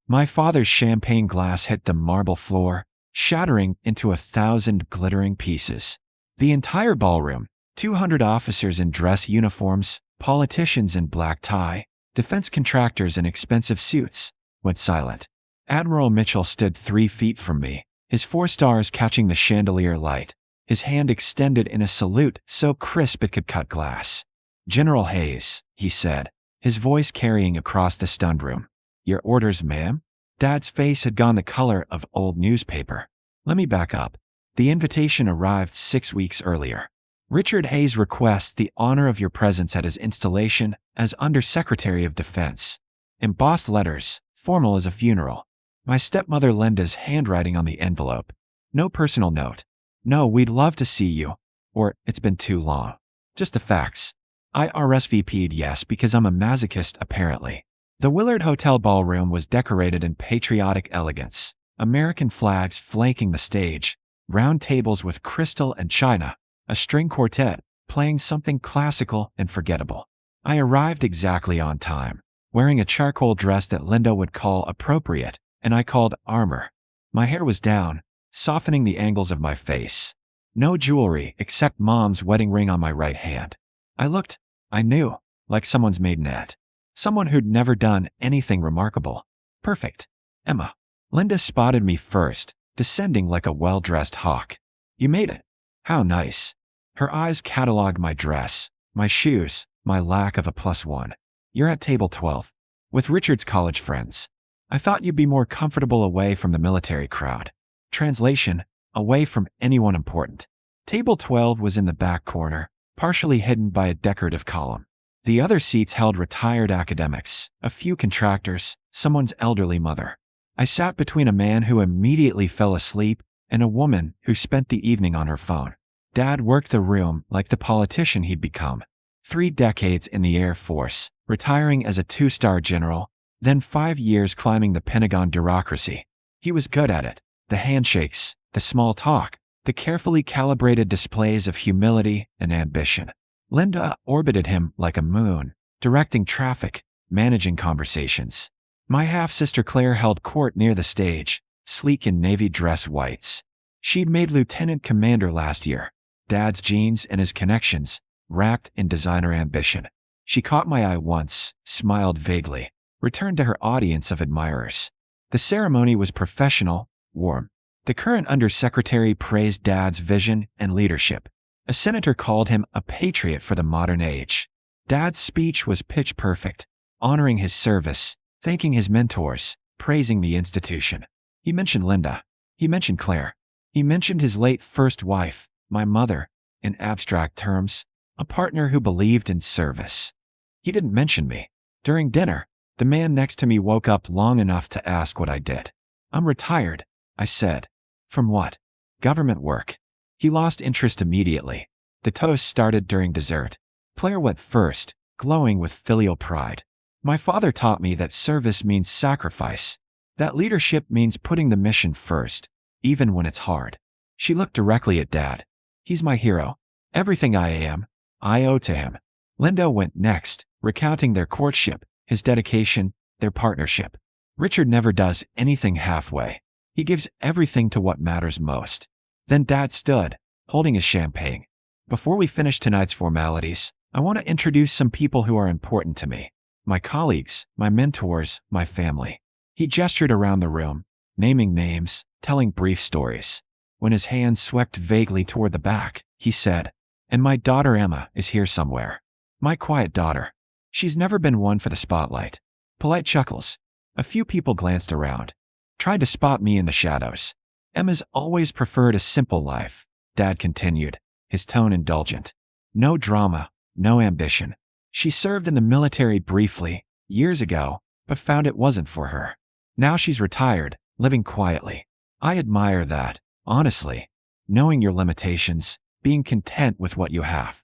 My father's champagne glass hit the marble floor, shattering into 1,000 glittering pieces. The entire ballroom, 200 officers in dress uniforms, politicians in black tie, defense contractors in expensive suits, went silent. Admiral Mitchell stood 3 feet from me, his 4 stars catching the chandelier light, his hand extended in a salute so crisp it could cut glass. "General Hayes," he said, his voice carrying across the stunned room. "Your orders, ma'am?" Dad's face had gone the color of old newspaper. Let me back up. The invitation arrived 6 weeks earlier. Richard Hayes requests the honor of your presence at his installation as Undersecretary of Defense. Embossed letters, formal as a funeral. My stepmother Linda's handwriting on the envelope. No personal note. No, we'd love to see you. Or, it's been too long. Just the facts. I RSVP'd yes because I'm a masochist apparently. The Willard Hotel ballroom was decorated in patriotic elegance. American flags flanking the stage, round tables with crystal and china, a string quartet playing something classical and forgettable. I arrived exactly on time, wearing a charcoal dress that Linda would call appropriate, and I called armor. My hair was down, softening the angles of my face. No jewelry except Mom's wedding ring on my right hand. I knew, like someone's maidenette. Someone who'd never done anything remarkable. Perfect. Emma. Linda spotted me first, descending like a well-dressed hawk. "You made it. How nice." Her eyes cataloged my dress, my shoes, my lack of a +1. "You're at table 12. With Richard's college friends. I thought you'd be more comfortable away from the military crowd." Translation, away from anyone important. Table 12 was in the back corner, partially hidden by a decorative column. The other seats held retired academics, a few contractors, someone's elderly mother. I sat between a man who immediately fell asleep and a woman who spent the evening on her phone. Dad worked the room like the politician he'd become. 3 decades in the Air Force, retiring as a 2-star general, then 5 years climbing the Pentagon bureaucracy. He was good at it. The handshakes, the small talk, the carefully calibrated displays of humility and ambition. Linda orbited him like a moon, directing traffic, managing conversations. My half-sister Claire held court near the stage, sleek in navy dress whites. She'd made lieutenant commander last year. Dad's genes and his connections, wrapped in designer ambition. She caught my eye once, smiled vaguely, returned to her audience of admirers. The ceremony was professional, warm. The current undersecretary praised Dad's vision and leadership. A senator called him a patriot for the modern age. Dad's speech was pitch perfect, honoring his service, thanking his mentors, praising the institution. He mentioned Linda. He mentioned Claire. He mentioned his late first wife, my mother, in abstract terms, a partner who believed in service. He didn't mention me. During dinner, the man next to me woke up long enough to ask what I did. "I'm retired," I said. "From what?" "Government work." He lost interest immediately. The toast started during dessert. Claire went first, glowing with filial pride. "My father taught me that service means sacrifice, that leadership means putting the mission first, even when it's hard." She looked directly at Dad. "He's my hero. Everything I am, I owe to him." Linda went next, recounting their courtship, his dedication, their partnership. "Richard never does anything halfway. He gives everything to what matters most." Then Dad stood, holding his champagne. "Before we finish tonight's formalities, I want to introduce some people who are important to me. My colleagues, my mentors, my family." He gestured around the room, naming names, telling brief stories. When his hand swept vaguely toward the back, he said, "And my daughter Emma is here somewhere. My quiet daughter. She's never been one for the spotlight." Polite chuckles. A few people glanced around, tried to spot me in the shadows. "Emma's always preferred a simple life," Dad continued, his tone indulgent. "No drama, no ambition. She served in the military briefly, years ago, but found it wasn't for her. Now she's retired, living quietly. I admire that, honestly. Knowing your limitations, being content with what you have."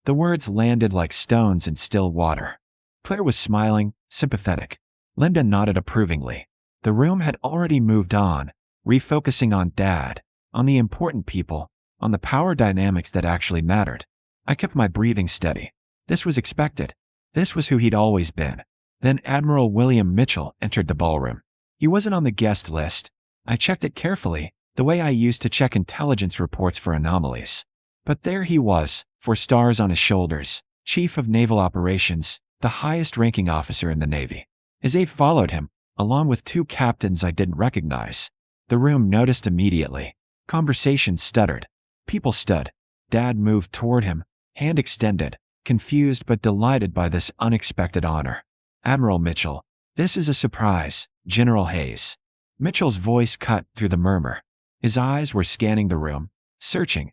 The words landed like stones in still water. Claire was smiling, sympathetic. Linda nodded approvingly. The room had already moved on, refocusing on Dad, on the important people, on the power dynamics that actually mattered. I kept my breathing steady. This was expected. This was who he'd always been. Then Admiral William Mitchell entered the ballroom. He wasn't on the guest list. I checked it carefully, the way I used to check intelligence reports for anomalies. But there he was, 4 stars on his shoulders, Chief of Naval Operations, the highest-ranking officer in the Navy. His aide followed him, along with 2 captains I didn't recognize. The room noticed immediately. Conversations stuttered. People stood. Dad moved toward him, hand extended, confused but delighted by this unexpected honor. Admiral Mitchell, this is a surprise, General Hayes. Mitchell's voice cut through the murmur. His eyes were scanning the room, searching.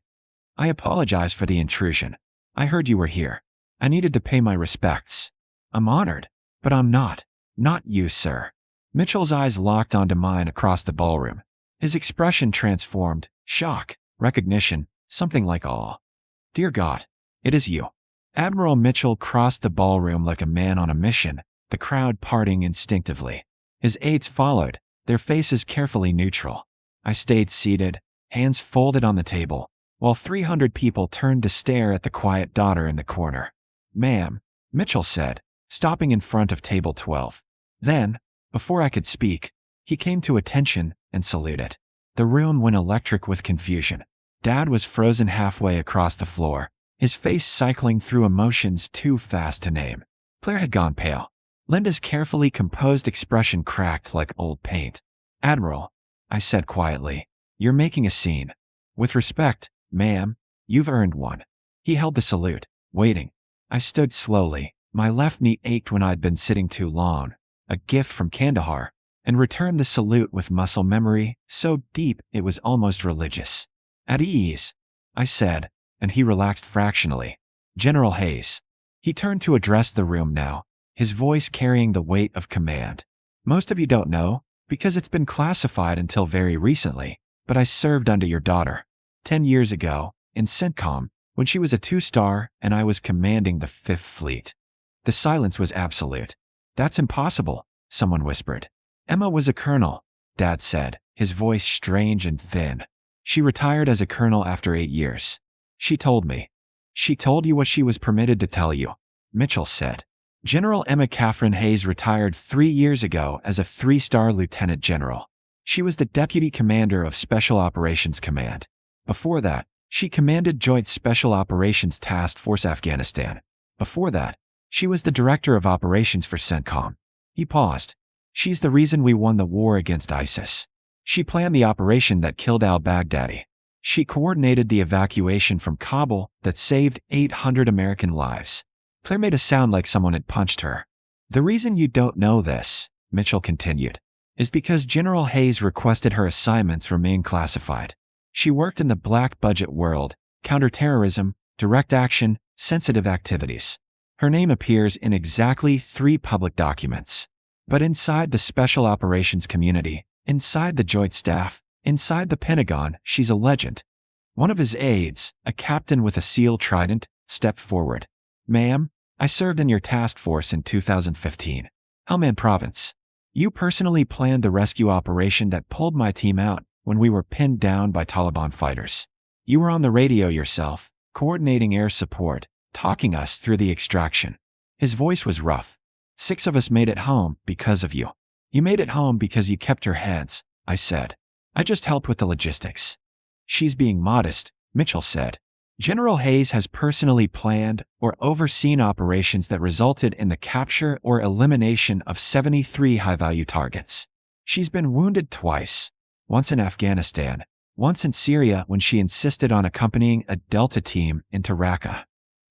I apologize for the intrusion. I heard you were here. I needed to pay my respects. I'm honored, but I'm not. Not you, sir. Mitchell's eyes locked onto mine across the ballroom. His expression transformed, shock, recognition, something like awe. Dear God, it is you. Admiral Mitchell crossed the ballroom like a man on a mission, the crowd parting instinctively. His aides followed, their faces carefully neutral. I stayed seated, hands folded on the table, while 300 people turned to stare at the quiet daughter in the corner. Ma'am, Mitchell said, stopping in front of table 12. Then, before I could speak, he came to attention and saluted. The room went electric with confusion. Dad was frozen halfway across the floor, his face cycling through emotions too fast to name. Claire had gone pale. Linda's carefully composed expression cracked like old paint. Admiral, I said quietly, you're making a scene. With respect, ma'am, you've earned one. He held the salute, waiting. I stood slowly. My left knee ached when I'd been sitting too long, a gift from Kandahar, and returned the salute with muscle memory, so deep it was almost religious. At ease, I said, and he relaxed fractionally. General Hayes. He turned to address the room now, his voice carrying the weight of command. Most of you don't know, because it's been classified until very recently, but I served under your daughter. 10 years ago, in CENTCOM, when she was a 2-star and I was commanding the 5th Fleet. The silence was absolute. That's impossible, someone whispered. Emma was a colonel, Dad said, his voice strange and thin. She retired as a colonel after 8 years. She told me. She told you what she was permitted to tell you, Mitchell said. General Emma Catherine Hayes retired 3 years ago as a 3-star lieutenant general. She was the deputy commander of Special Operations Command. Before that, she commanded Joint Special Operations Task Force Afghanistan. Before that, she was the director of operations for CENTCOM. He paused. She's the reason we won the war against ISIS. She planned the operation that killed al-Baghdadi. She coordinated the evacuation from Kabul that saved 800 American lives. Claire made a sound like someone had punched her. The reason you don't know this, Mitchell continued, is because General Hayes requested her assignments remain classified. She worked in the black budget world, counterterrorism, direct action, sensitive activities. Her name appears in exactly 3 public documents. But inside the special operations community, inside the Joint Staff, inside the Pentagon, she's a legend. One of his aides, a captain with a SEAL trident, stepped forward. Ma'am, I served in your task force in 2015. Helmand Province. You personally planned the rescue operation that pulled my team out when we were pinned down by Taliban fighters. You were on the radio yourself, coordinating air support, talking us through the extraction. His voice was rough. 6 of us made it home because of you. You made it home because you kept your heads, I said. I just helped with the logistics. She's being modest, Mitchell said. General Hayes has personally planned or overseen operations that resulted in the capture or elimination of 73 high-value targets. She's been wounded twice, once in Afghanistan, once in Syria when she insisted on accompanying a Delta team into Raqqa.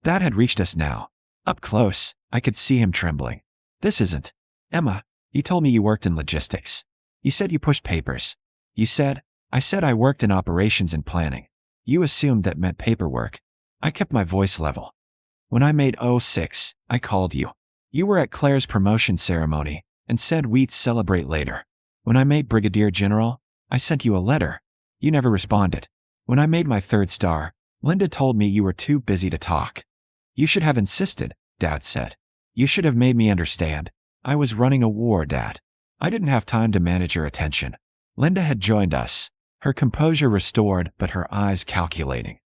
That had reached us now. Up close, I could see him trembling. This isn't. Emma, you told me you worked in logistics. You said you pushed papers. I said I worked in operations and planning. You assumed that meant paperwork. I kept my voice level. When I made 06, I called you. You were at Claire's promotion ceremony and said we'd celebrate later. When I made Brigadier General, I sent you a letter. You never responded. When I made my 3rd star, Linda told me you were too busy to talk. You should have insisted, Dad said. You should have made me understand. I was running a war, Dad. I didn't have time to manage your attention. Linda had joined us, her composure restored but her eyes calculating.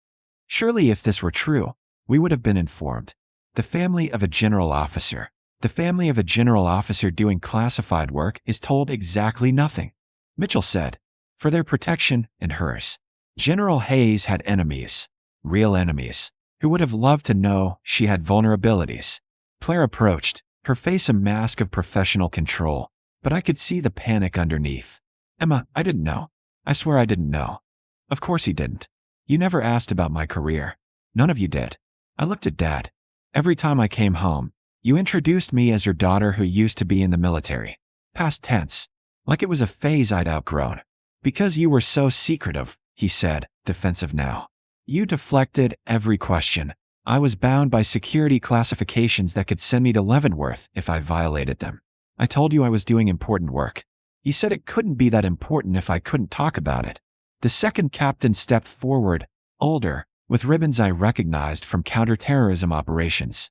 Surely if this were true, we would have been informed. The family of a general officer, The family of a general officer doing classified work is told exactly nothing. Mitchell said, for their protection and hers. General Hayes had enemies, real enemies, who would have loved to know she had vulnerabilities. Claire approached, her face a mask of professional control, but I could see the panic underneath. Emma, I didn't know. I swear I didn't know. Of course you didn't. You never asked about my career. None of you did. I looked at Dad. Every time I came home, you introduced me as your daughter who used to be in the military. Past tense. Like it was a phase I'd outgrown. Because you were so secretive, he said, defensive now. You deflected every question. I was bound by security classifications that could send me to Leavenworth if I violated them. I told you I was doing important work. You said it couldn't be that important if I couldn't talk about it. The second captain stepped forward, older, with ribbons I recognized from counterterrorism operations.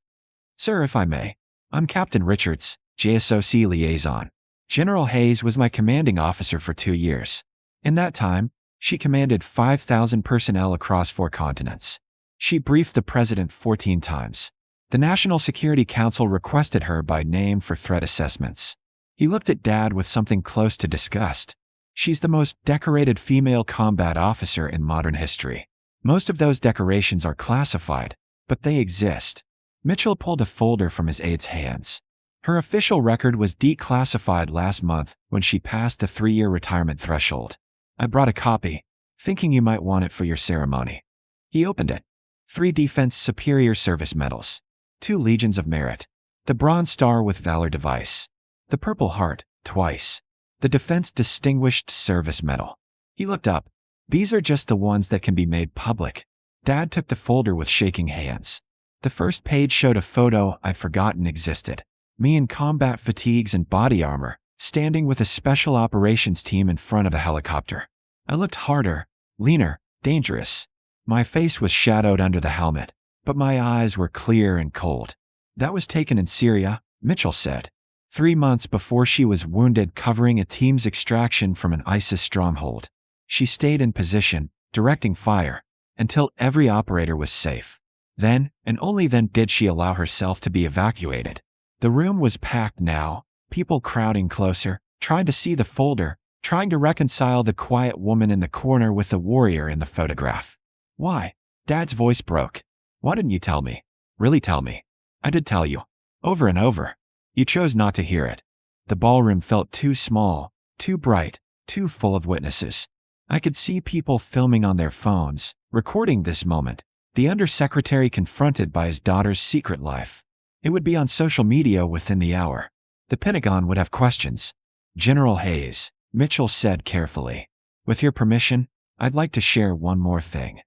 Sir, if I may, I'm Captain Richards, JSOC liaison. General Hayes was my commanding officer for 2 years. In that time, she commanded 5,000 personnel across 4 continents. She briefed the president 14 times. The National Security Council requested her by name for threat assessments. He looked at Dad with something close to disgust. She's the most decorated female combat officer in modern history. Most of those decorations are classified, but they exist. Mitchell pulled a folder from his aide's hands. Her official record was declassified last month when she passed the 3-year retirement threshold. I brought a copy, thinking you might want it for your ceremony. He opened it. 3 Defense Superior Service Medals. 2 Legions of Merit. The Bronze Star with Valor Device. The Purple Heart, twice. The Defense Distinguished Service Medal. He looked up. These are just the ones that can be made public. Dad took the folder with shaking hands. The first page showed a photo I'd forgotten existed. Me in combat fatigues and body armor, standing with a special operations team in front of a helicopter. I looked harder, leaner, dangerous. My face was shadowed under the helmet, but my eyes were clear and cold. That was taken in Syria, Mitchell said. 3 months before she was wounded covering a team's extraction from an ISIS stronghold. She stayed in position, directing fire, until every operator was safe. Then, and only then, did she allow herself to be evacuated. The room was packed now, people crowding closer, trying to see the folder, trying to reconcile the quiet woman in the corner with the warrior in the photograph. Why? Dad's voice broke. Why didn't you tell me? Really tell me. I did tell you. Over and over. You chose not to hear it. The ballroom felt too small, too bright, too full of witnesses. I could see people filming on their phones, recording this moment. The undersecretary confronted by his daughter's secret life. It would be on social media within the hour. The Pentagon would have questions. General Hayes, Mitchell said carefully. With your permission, I'd like to share one more thing.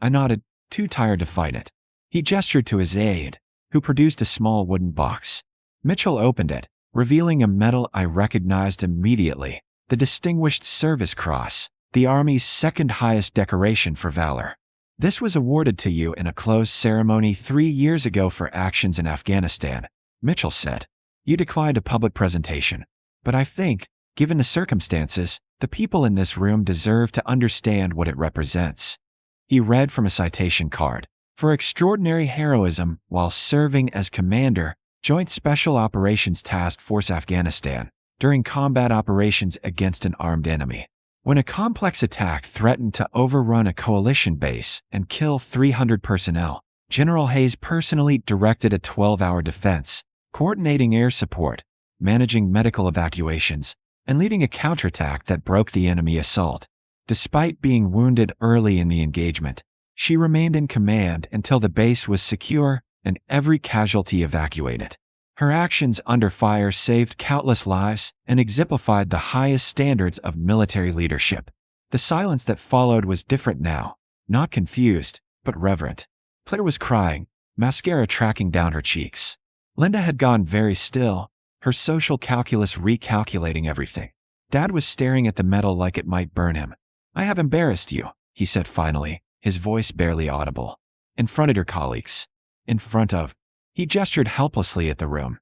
I nodded, too tired to fight it. He gestured to his aide, who produced a small wooden box. Mitchell opened it, revealing a medal I recognized immediately, the Distinguished Service Cross, the Army's second highest decoration for valor. This was awarded to you in a closed ceremony 3 years ago for actions in Afghanistan, Mitchell said. You declined a public presentation. But I think, given the circumstances, the people in this room deserve to understand what it represents. He read from a citation card. For extraordinary heroism while serving as Commander, Joint Special Operations Task Force Afghanistan, during combat operations against an armed enemy. When a complex attack threatened to overrun a coalition base and kill 300 personnel, General Hayes personally directed a 12-hour defense, coordinating air support, managing medical evacuations, and leading a counterattack that broke the enemy assault. Despite being wounded early in the engagement, she remained in command until the base was secure and every casualty evacuated. Her actions under fire saved countless lives and exemplified the highest standards of military leadership. The silence that followed was different now, not confused, but reverent. Claire was crying, mascara tracking down her cheeks. Linda had gone very still, her social calculus recalculating everything. Dad was staring at the medal like it might burn him. I have embarrassed you, he said finally, his voice barely audible. In front of your colleagues. In front of. He gestured helplessly at the room.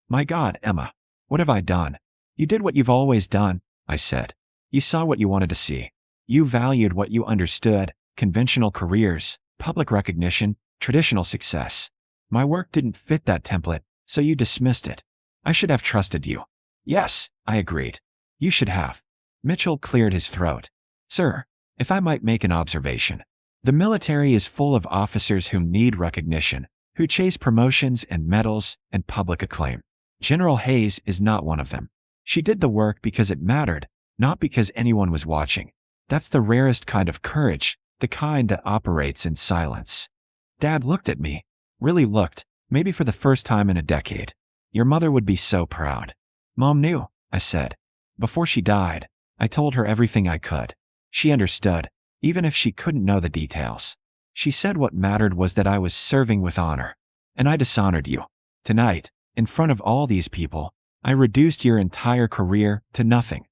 My God, Emma, what have I done? You did what you've always done, I said. You saw what you wanted to see. You valued what you understood, conventional careers, public recognition, traditional success. My work didn't fit that template, So you dismissed it. I should have trusted you. Yes, I agreed. You should have. Mitchell cleared his throat. Sir, if I might make an observation. The military is full of officers who need recognition, who chase promotions and medals and public acclaim. General Hayes is not one of them. She did the work because it mattered, not because anyone was watching. That's the rarest kind of courage, the kind that operates in silence. Dad looked at me, really looked, maybe for the first time in a decade. Your mother would be so proud. Mom knew, I said. Before she died, I told her everything I could. She understood, even if she couldn't know the details. She said what mattered was that I was serving with honor. And I dishonored you. Tonight, in front of all these people, I reduced your entire career to nothing.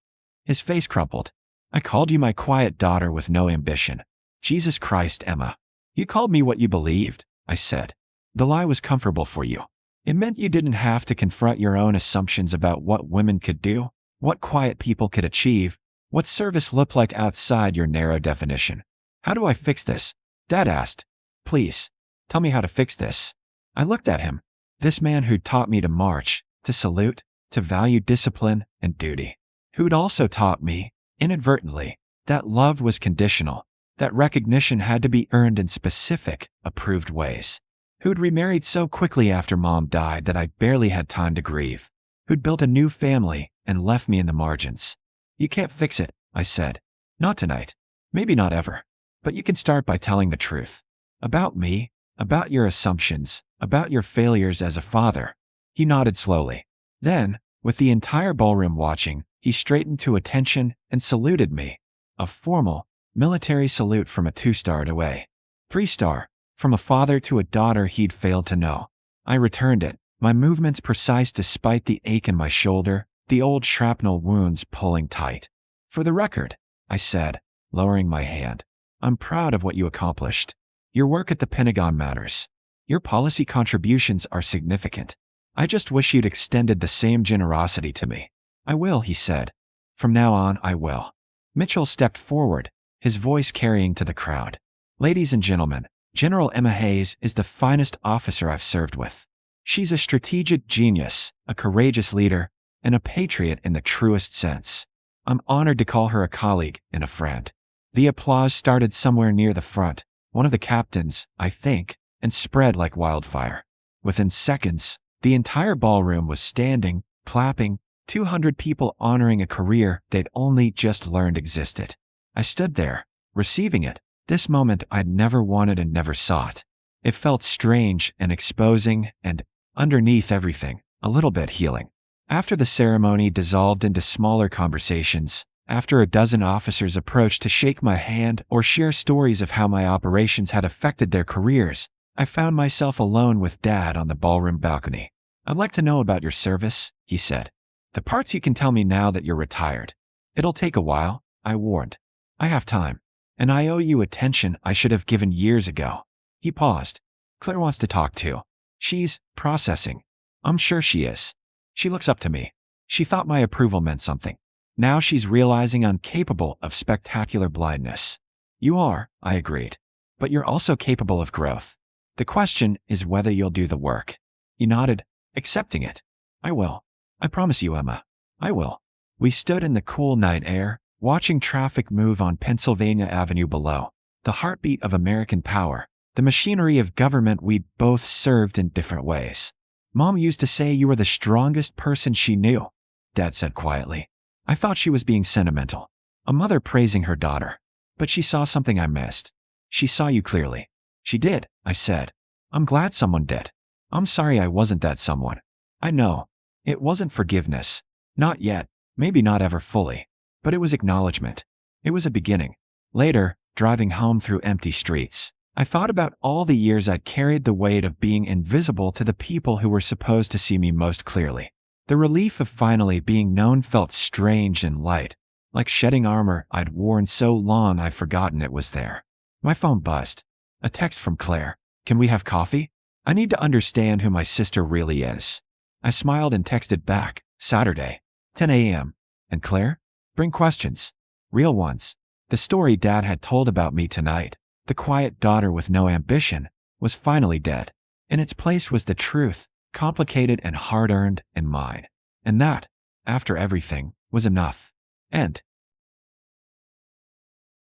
His face crumpled. I called you my quiet daughter with no ambition. Jesus Christ, Emma. You called me what you believed, I said. The lie was comfortable for you. It meant you didn't have to confront your own assumptions about what women could do, what quiet people could achieve, what service looked like outside your narrow definition. How do I fix this? Dad asked. Please, tell me how to fix this. I looked at him. This man who'd taught me to march, to salute, to value discipline and duty. Who'd also taught me, inadvertently, that love was conditional, that recognition had to be earned in specific, approved ways. Who'd remarried so quickly after Mom died that I barely had time to grieve. Who'd built a new family and left me in the margins. You can't fix it, I said. Not tonight. Maybe not ever. But you can start by telling the truth. About me, about your assumptions, about your failures as a father. He nodded slowly. Then, with the entire ballroom watching, he straightened to attention and saluted me. A formal, military salute from a 2-star away. 3-star, from a father to a daughter he'd failed to know. I returned it, my movements precise despite the ache in my shoulder, the old shrapnel wounds pulling tight. For the record, I said, lowering my hand, I'm proud of what you accomplished. Your work at the Pentagon matters. Your policy contributions are significant. I just wish you'd extended the same generosity to me. I will, he said. From now on, I will. Mitchell stepped forward, his voice carrying to the crowd. Ladies and gentlemen, General Emma Hayes is the finest officer I've served with. She's a strategic genius, a courageous leader, and a patriot in the truest sense. I'm honored to call her a colleague and a friend. The applause started somewhere near the front, one of the captains, I think, and spread like wildfire. Within seconds, the entire ballroom was standing, clapping, 200 people honoring a career they'd only just learned existed. I stood there, receiving it, this moment I'd never wanted and never sought. It felt strange and exposing and, underneath everything, a little bit healing. After the ceremony dissolved into smaller conversations, after a dozen officers approached to shake my hand or share stories of how my operations had affected their careers, I found myself alone with Dad on the ballroom balcony. I'd like to know about your service, he said. The parts you can tell me now that you're retired. It'll take a while, I warned. I have time. And I owe you attention I should have given years ago. He paused. Claire wants to talk too. She's processing. I'm sure she is. She looks up to me. She thought my approval meant something. Now she's realizing I'm capable of spectacular blindness. You are, I agreed. But you're also capable of growth. The question is whether you'll do the work. He nodded, accepting it. I will. I promise you, Emma. I will. We stood in the cool night air, watching traffic move on Pennsylvania Avenue below. The heartbeat of American power. The machinery of government we'd both served in different ways. Mom used to say you were the strongest person she knew, Dad said quietly. I thought she was being sentimental. A mother praising her daughter. But she saw something I missed. She saw you clearly. She did, I said. I'm glad someone did. I'm sorry I wasn't that someone. I know. It wasn't forgiveness. Not yet. Maybe not ever fully. But it was acknowledgement. It was a beginning. Later, driving home through empty streets, I thought about all the years I'd carried the weight of being invisible to the people who were supposed to see me most clearly. The relief of finally being known felt strange and light, like shedding armor I'd worn so long I'd forgotten it was there. My phone buzzed. A text from Claire. Can we have coffee? I need to understand who my sister really is. I smiled and texted back, Saturday, 10 a.m. And Claire? Bring questions. Real ones. The story Dad had told about me tonight, the quiet daughter with no ambition, was finally dead. In its place was the truth, complicated and hard-earned, and mine. And that, after everything, was enough. And